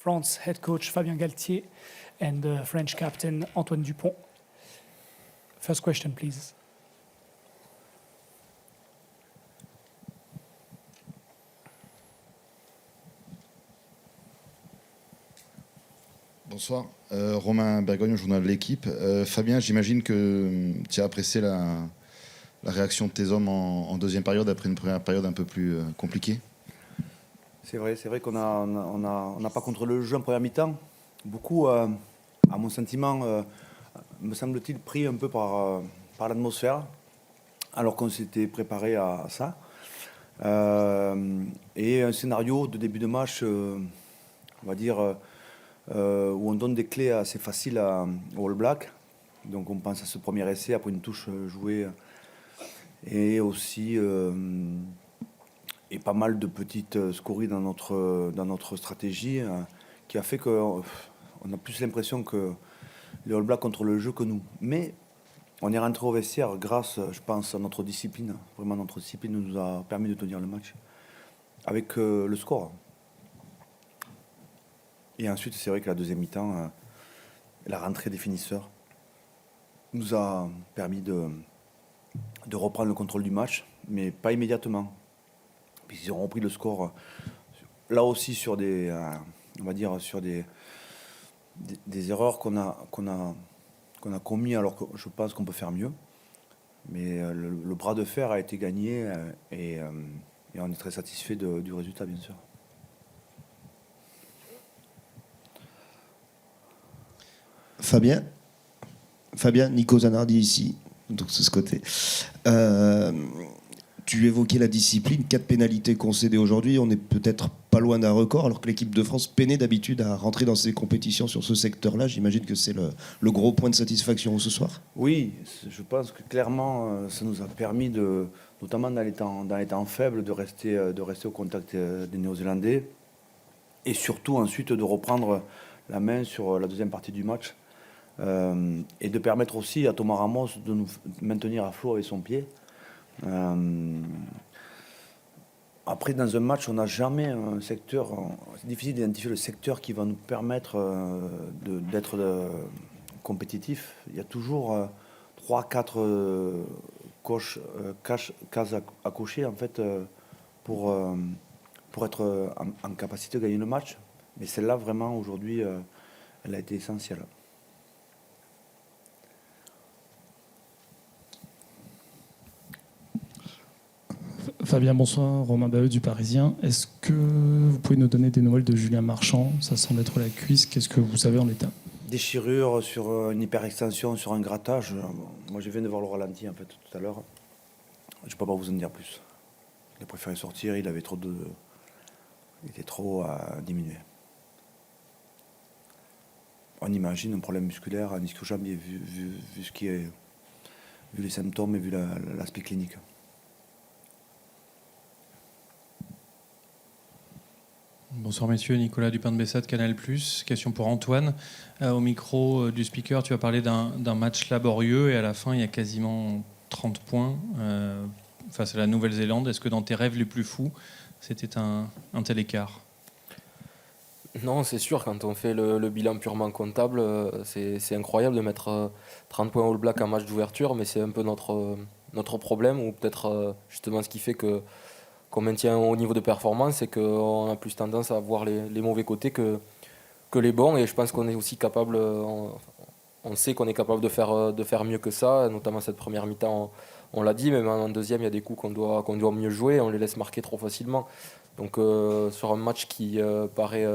France head coach Fabien Galtier and the French captain Antoine Dupont. First question, please. Bonsoir, Romain Bergogne au journal de l'Équipe. Fabien, j'imagine que tu as apprécié la réaction de tes hommes en deuxième période après une première période un peu plus compliquée. C'est vrai qu'on n'a pas contrôlé le jeu en première mi-temps. Beaucoup, à mon sentiment, me semble-t-il, pris un peu par l'atmosphère, alors qu'on s'était préparé à ça. Et un scénario de début de match, on va dire, où on donne des clés assez faciles aux All Blacks. Donc on pense à ce premier essai après une touche jouée et aussi et pas mal de petites scories dans notre stratégie qui a fait qu'on a plus l'impression que les All Blacks contrôlent le jeu que nous. Mais on est rentré au vestiaire grâce, je pense, à notre discipline. Vraiment, notre discipline nous a permis de tenir le match avec le score. Et ensuite, c'est vrai que la deuxième mi-temps, la rentrée des finisseurs nous a permis de reprendre le contrôle du match, mais pas immédiatement. Puis ils ont repris le score, là aussi sur des, on va dire, sur des erreurs qu'on a commis, alors que je pense qu'on peut faire mieux. Mais le bras de fer a été gagné et on est très satisfait du résultat, bien sûr. Fabien, Nico Zanardi ici, donc c'est ce côté. Tu évoquais la discipline, 4 pénalités concédées aujourd'hui, on est peut-être pas loin d'un record, alors que l'équipe de France peinait d'habitude à rentrer dans ces compétitions sur ce secteur-là. J'imagine que c'est le gros point de satisfaction ce soir. Oui, je pense que clairement, ça nous a permis, notamment dans les temps faibles, de rester au contact des Néo-Zélandais et surtout ensuite de reprendre la main sur la deuxième partie du match. Et de permettre aussi à Thomas Ramos de nous maintenir à flot avec son pied. Après, dans un match, on n'a jamais un secteur. C'est difficile d'identifier le secteur qui va nous permettre d'être compétitif. Il y a toujours 3-4 cases à cocher en fait pour être en capacité de gagner le match. Mais celle-là, vraiment, aujourd'hui, elle a été essentielle. Fabien, bonsoir. Romain Baheux du Parisien. Est-ce que vous pouvez nous donner des nouvelles de Julien Marchand? Ça semble être la cuisse. Qu'est-ce que vous savez en l'état? Déchirure sur une hyperextension, sur un grattage. Moi, je viens de voir le ralenti en fait tout à l'heure. Je ne peux pas vous en dire plus. Il a préféré sortir. Il était trop à diminuer. On imagine un problème musculaire, un ischio-jambier, vu ce qui est, vu les symptômes et vu l'aspect clinique. Bonsoir messieurs, Nicolas Dupin de Bessade, Canal+. Question pour Antoine. Au micro du speaker, tu as parlé d'un match laborieux et à la fin, il y a quasiment 30 points face à la Nouvelle-Zélande. Est-ce que dans tes rêves les plus fous, c'était un tel écart? Non, c'est sûr, quand on fait le bilan purement comptable, c'est incroyable de mettre 30 points All Black en match d'ouverture, mais c'est un peu notre problème, ou peut-être justement ce qui fait qu'on maintient au niveau de performance, c'est qu'on a plus tendance à voir les mauvais côtés que les bons, et je pense qu'on est aussi capable, on sait qu'on est capable de faire mieux que ça, notamment cette première mi-temps, on l'a dit, même en deuxième, il y a des coups qu'on doit mieux jouer, on les laisse marquer trop facilement. Donc sur un match qui paraît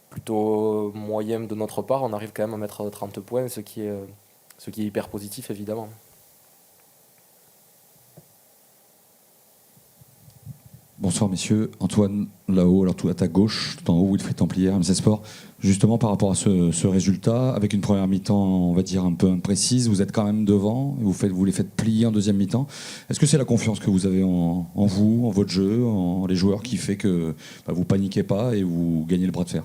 plutôt moyen de notre part, on arrive quand même à mettre 30 points, ce qui est hyper positif évidemment. Bonsoir messieurs, Antoine là-haut, alors tout à ta gauche, tout en haut, Wilfried Templier, MC Sport. Justement par rapport à ce résultat, avec une première mi-temps, on va dire un peu imprécise, vous êtes quand même devant, vous les faites plier en deuxième mi-temps. Est-ce que c'est la confiance que vous avez en vous, en votre jeu, en les joueurs qui fait que vous paniquez pas et vous gagnez le bras de fer?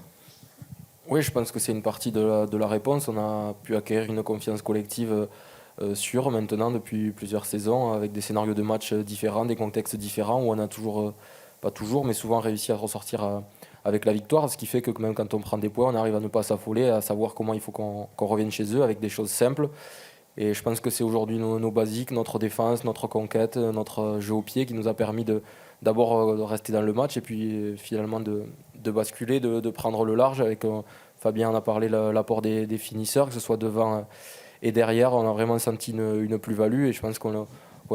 Oui, je pense que c'est une partie de la réponse. On a pu acquérir une confiance collective sûre maintenant depuis plusieurs saisons, avec des scénarios de match différents, des contextes différents, où on a toujours, pas toujours, mais souvent réussi à ressortir avec la victoire, ce qui fait que même quand on prend des points, on arrive à ne pas s'affoler, à savoir comment il faut qu'on revienne chez eux avec des choses simples. Et je pense que c'est aujourd'hui nos basiques, notre défense, notre conquête, notre jeu au pied qui nous a permis d'abord de rester dans le match et puis finalement de basculer, de prendre le large. Avec Fabien en a parlé, l'apport des finisseurs, que ce soit devant et derrière, on a vraiment senti une plus-value et je pense qu'on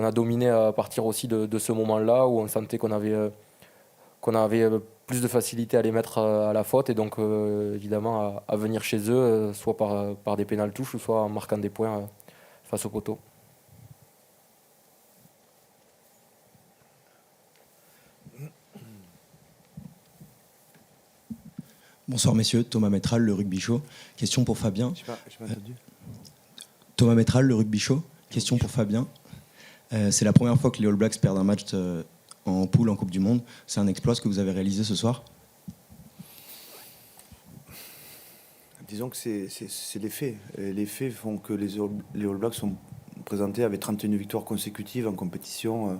a dominé à partir aussi de ce moment-là où on sentait qu'on avait plus de facilité à les mettre à la faute et donc évidemment à venir chez eux, soit par des pénales touches ou soit en marquant des points face au poteau. Bonsoir messieurs, Thomas Métral, le Rugby Show. Question pour Fabien. Je pas entendu. Thomas Métral, le Rugby Show. Question pour Fabien. C'est la première fois que les All Blacks perdent un match en poule en Coupe du Monde. C'est un exploit ce que vous avez réalisé ce soir? Disons que c'est les faits. Et les faits font que les All Blacks sont présentés avec 31 victoires consécutives en compétition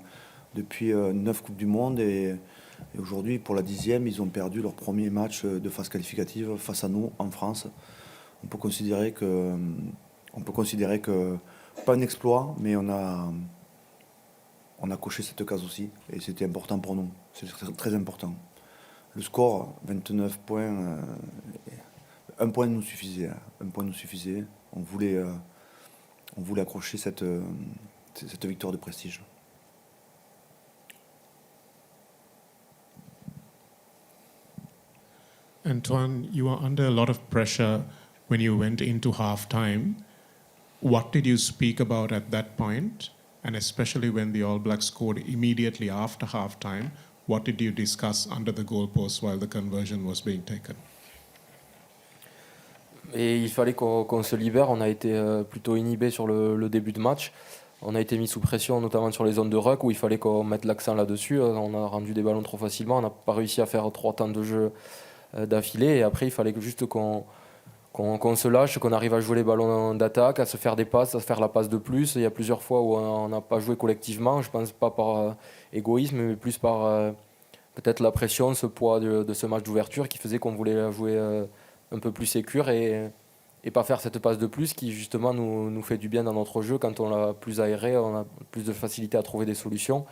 depuis 9 Coupes du Monde. Et aujourd'hui, pour la 10e, ils ont perdu leur premier match de phase qualificative face à nous, en France. On peut considérer que pas un exploit, mais on a coché cette case aussi. Et c'était important pour nous. C'est très important. Le score, 29 points... Un point nous suffisait. On voulait accrocher cette victoire de prestige. Antoine, you were under a lot of pressure when you went into halftime. What did you speak about at that point? And especially when the All Blacks scored immediately after halftime, what did you discuss under the goalpost while the conversion was being taken? Et il fallait qu'on se libère. On a été plutôt inhibé sur le début de match. On a été mis sous pression, notamment sur les zones de ruck, où il fallait qu'on mette l'accent là-dessus. On a rendu des ballons trop facilement. On n'a pas réussi à faire 3 temps de jeu d'affilée. Et après, il fallait juste qu'on se lâche, qu'on arrive à jouer les ballons d'attaque, à se faire des passes, à se faire la passe de plus. Il y a plusieurs fois où on n'a pas joué collectivement. Je pense pas par égoïsme, mais plus par peut-être la pression, ce poids de ce match d'ouverture qui faisait qu'on voulait jouer... un peu plus sécure et pas faire cette passe de plus qui justement nous fait du bien dans notre jeu. Quand on l'a plus aéré, on a plus de facilité à trouver des solutions.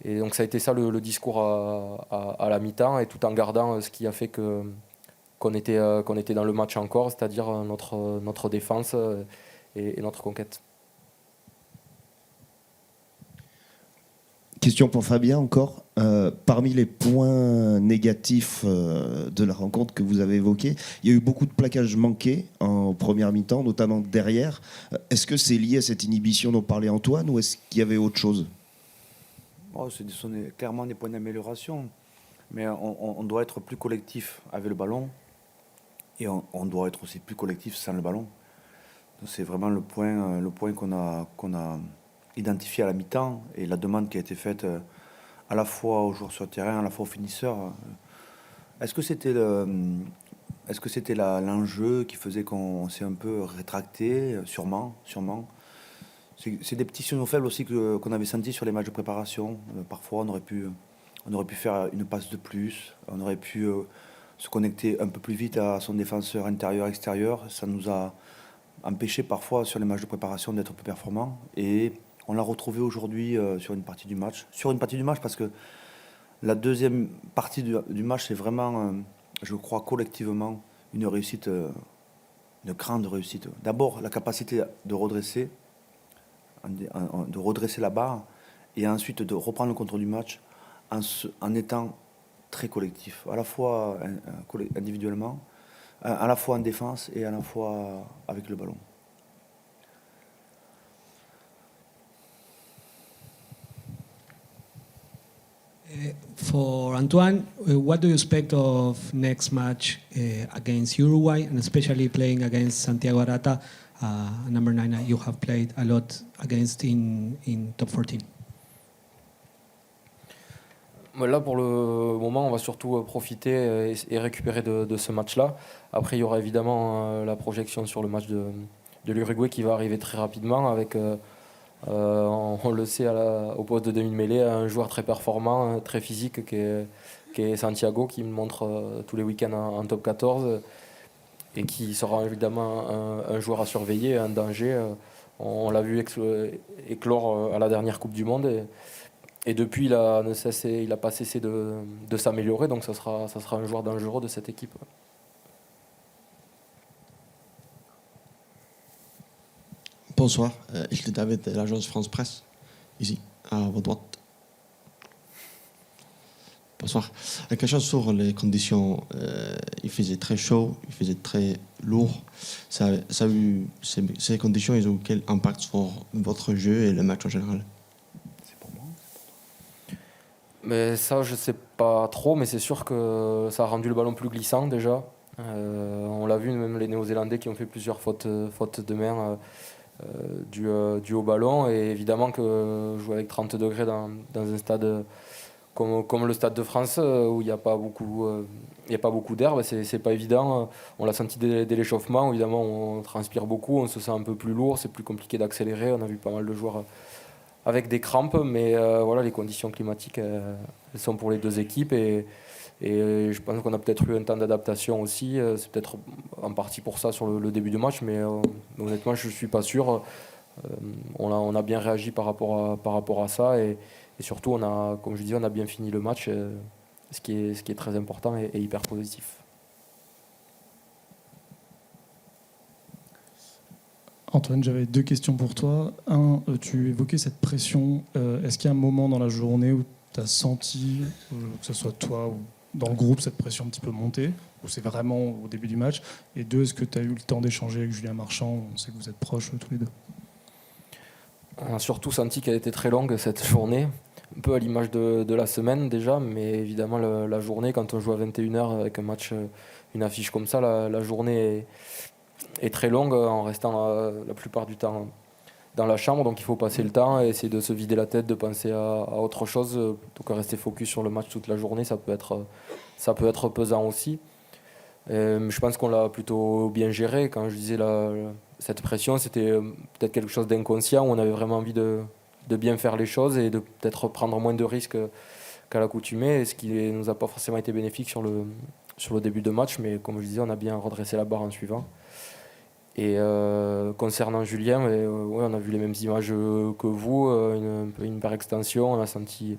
Et donc ça a été ça le discours à la mi-temps, et tout en gardant ce qui a fait qu'on était dans le match encore, c'est-à-dire notre défense et notre conquête. Question pour Fabien encore. Parmi les points négatifs de la rencontre que vous avez évoqués, il y a eu beaucoup de plaquages manqués en première mi-temps, notamment derrière. Est-ce que c'est lié à cette inhibition dont parlait Antoine ou est-ce qu'il y avait autre chose? Ce sont clairement des points d'amélioration. Mais on doit être plus collectif avec le ballon et on doit être aussi plus collectif sans le ballon. Donc c'est vraiment le point qu'on a identifié à la mi-temps et la demande qui a été faite à la fois aux joueurs sur le terrain, à la fois aux finisseurs. Est-ce que c'était l'enjeu qui faisait qu'on s'est un peu rétracté? Sûrement. C'est des petits signaux faibles aussi qu'on avait sentis sur les matchs de préparation. Parfois, on aurait pu faire une passe de plus, on aurait pu se connecter un peu plus vite à son défenseur intérieur-extérieur. Ça nous a empêché parfois sur les matchs de préparation d'être plus performants. Et on l'a retrouvé aujourd'hui sur une partie du match. Sur une partie du match, parce que la deuxième partie du match, c'est vraiment, je crois, collectivement, une réussite, une grande réussite. D'abord, la capacité de redresser la barre, et ensuite de reprendre le contrôle du match en étant très collectif, à la fois individuellement, à la fois en défense et à la fois avec le ballon. For Antoine, what do you expect of next match against Uruguay, and especially playing against Santiago Arata, number 9 you have played a lot against in top 14? Là, pour le moment, on va surtout profiter et récupérer de ce match-là. Après, il y aura évidemment la projection sur le match de l'Uruguay qui va arriver très rapidement avec... on le sait, au poste de demi-mêlée, un joueur très performant, très physique, qui est qui est Santiago, qui me montre tous les week-ends en top 14 et qui sera évidemment un joueur à surveiller, un danger. On l'a vu éclore à la dernière Coupe du Monde et depuis il n'a pas cessé de s'améliorer, donc ça sera un joueur dangereux de cette équipe. Bonsoir, je suis David de l'agence France Presse, ici, à votre droite. Bonsoir. Quelque chose sur les conditions. Il faisait très chaud, il faisait très lourd. Ces conditions, ils ont quel impact sur votre jeu et le match en général? C'est pour moi. Mais ça, je sais pas trop, mais c'est sûr que ça a rendu le ballon plus glissant déjà. On l'a vu, même les Néo-Zélandais qui ont fait plusieurs fautes de main dues au ballon. Et évidemment que jouer avec 30 degrés dans un stade comme le Stade de France, où il n'y a pas beaucoup d'herbe, c'est pas évident. On l'a senti dès l'échauffement, évidemment on transpire beaucoup, on se sent un peu plus lourd, c'est plus compliqué d'accélérer. On a vu pas mal de joueurs avec des crampes, mais voilà, les conditions climatiques elles sont pour les deux équipes et je pense qu'on a peut-être eu un temps d'adaptation aussi. C'est peut-être en partie pour ça sur le début du match, mais honnêtement je ne suis pas sûr. On a bien réagi par rapport à ça et surtout, comme je dis, on a bien fini le match, ce qui est très important et hyper positif. Antoine, j'avais 2 questions pour toi. Un, tu évoquais cette pression. Est-ce qu'il y a un moment dans la journée où tu as senti, que ce soit toi ou dans le groupe, cette pression un petit peu monter, ou c'est vraiment au début du match? Et 2, est-ce que tu as eu le temps d'échanger avec Julien Marchand? On sait que vous êtes proches tous les deux. On a surtout senti qu'elle était très longue cette journée, un peu à l'image de la semaine déjà, mais évidemment la journée, quand on joue à 21h avec un match, une affiche comme ça, la journée est très longue en restant la plupart du temps dans la chambre, donc il faut passer le temps et essayer de se vider la tête, de penser à autre chose, plutôt que rester focus sur le match toute la journée, ça peut être pesant aussi. Je pense qu'on l'a plutôt bien géré. Quand je disais cette pression, c'était peut-être quelque chose d'inconscient, où on avait vraiment envie de bien faire les choses et de peut-être prendre moins de risques qu'à l'accoutumée, ce qui ne nous a pas forcément été bénéfique sur le début de match, mais comme je disais, on a bien redressé la barre en suivant. Et concernant Julien, ouais, on a vu les mêmes images que vous, une par extension, on a senti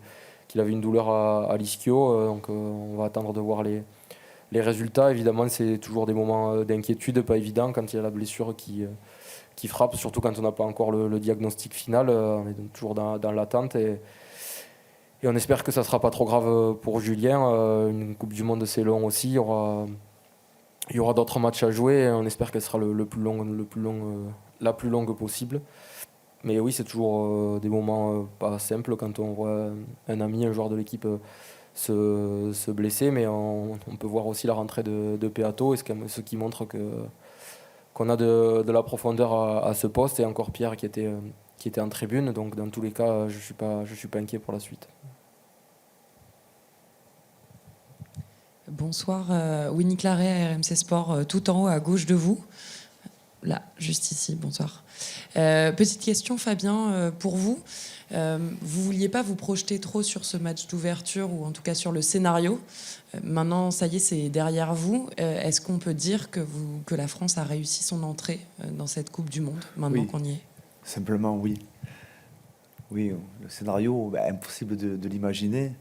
qu'il avait une douleur à l'ischio, donc on va attendre de voir les résultats. Évidemment, c'est toujours des moments d'inquiétude, pas évident quand il y a la blessure qui frappe, surtout quand on n'a pas encore le diagnostic final. On est toujours dans l'attente et on espère que ça ne sera pas trop grave pour Julien. Une Coupe du Monde, c'est long aussi. Il y aura d'autres matchs à jouer et on espère qu'elle sera la plus longue possible. Mais oui, c'est toujours des moments pas simples quand on voit un ami, un joueur de l'équipe se blesser, mais on peut voir aussi la rentrée de Peato, ce qui montre qu'on a de la profondeur à ce poste, et encore Pierre qui était en tribune, donc dans tous les cas je suis pas inquiet pour la suite. Bonsoir, Winnie Claret, RMC Sport, tout en haut à gauche de vous. Là, juste ici, bonsoir. Petite question, Fabien, pour vous. Vous vouliez pas vous projeter trop sur ce match d'ouverture, ou en tout cas sur le scénario. Maintenant, ça y est, c'est derrière vous. Est-ce qu'on peut dire que la France a réussi son entrée dans cette Coupe du Monde, maintenant qu'on y est? Simplement, oui. Oui, le scénario, impossible de l'imaginer.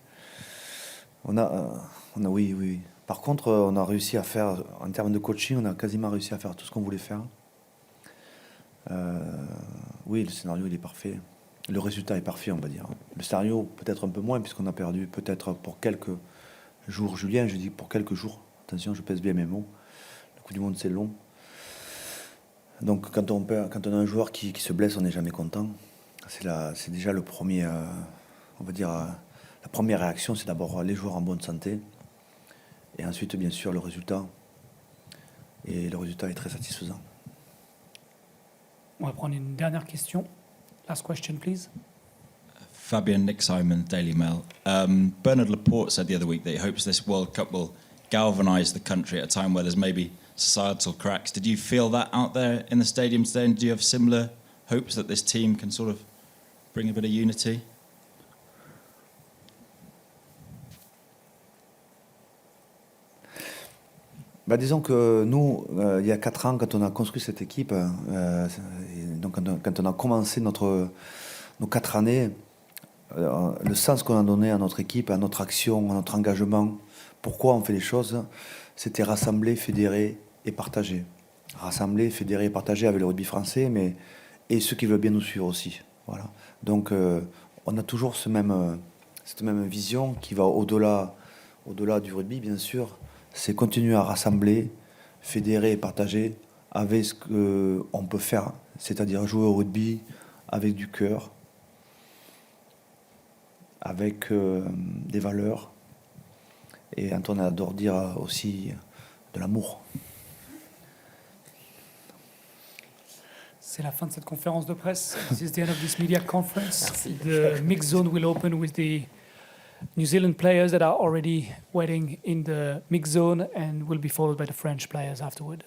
Oui. Par contre, on a réussi à faire, en termes de coaching, on a quasiment réussi à faire tout ce qu'on voulait faire. Oui, le scénario, il est parfait. Le résultat est parfait, on va dire. Le scénario, peut-être un peu moins, puisqu'on a perdu peut-être pour quelques jours. Julien, je dis pour quelques jours. Attention, je pèse bien mes mots. Le Coupe du Monde, c'est long. Donc, quand on a un joueur qui se blesse, on n'est jamais content. C'est déjà le premier, on va dire, la première réaction, c'est d'abord les joueurs en bonne santé. Et ensuite, bien sûr, le résultat. Et le résultat est très satisfaisant. On va prendre une dernière question. Last question, please. Fabian, Nick Simon, Daily Mail. Bernard Laporte said the other week that he hopes this World Cup will galvanise the country at a time where there's maybe societal cracks. Did you feel that out there in the stadium today? And do you have similar hopes that this team can sort of bring a bit of unity? Disons que nous, il y a 4 ans, quand on a construit cette équipe, donc quand on a commencé nos 4 années, le sens qu'on a donné à notre équipe, à notre action, à notre engagement, pourquoi on fait les choses, c'était rassembler, fédérer et partager. Rassembler, fédérer et partager avec le rugby français, et ceux qui veulent bien nous suivre aussi. Voilà. Donc on a toujours cette même vision qui va au-delà du rugby, bien sûr. C'est continuer à rassembler, fédérer et partager avec ce qu'on peut faire, c'est-à-dire jouer au rugby avec du cœur, avec des valeurs. Et Antoine adore dire aussi de l'amour. C'est la fin de cette conférence de presse. This is the end of this media conference. The mixed zone will open with the New Zealand players that are already waiting in the mixed zone and will be followed by the French players afterward.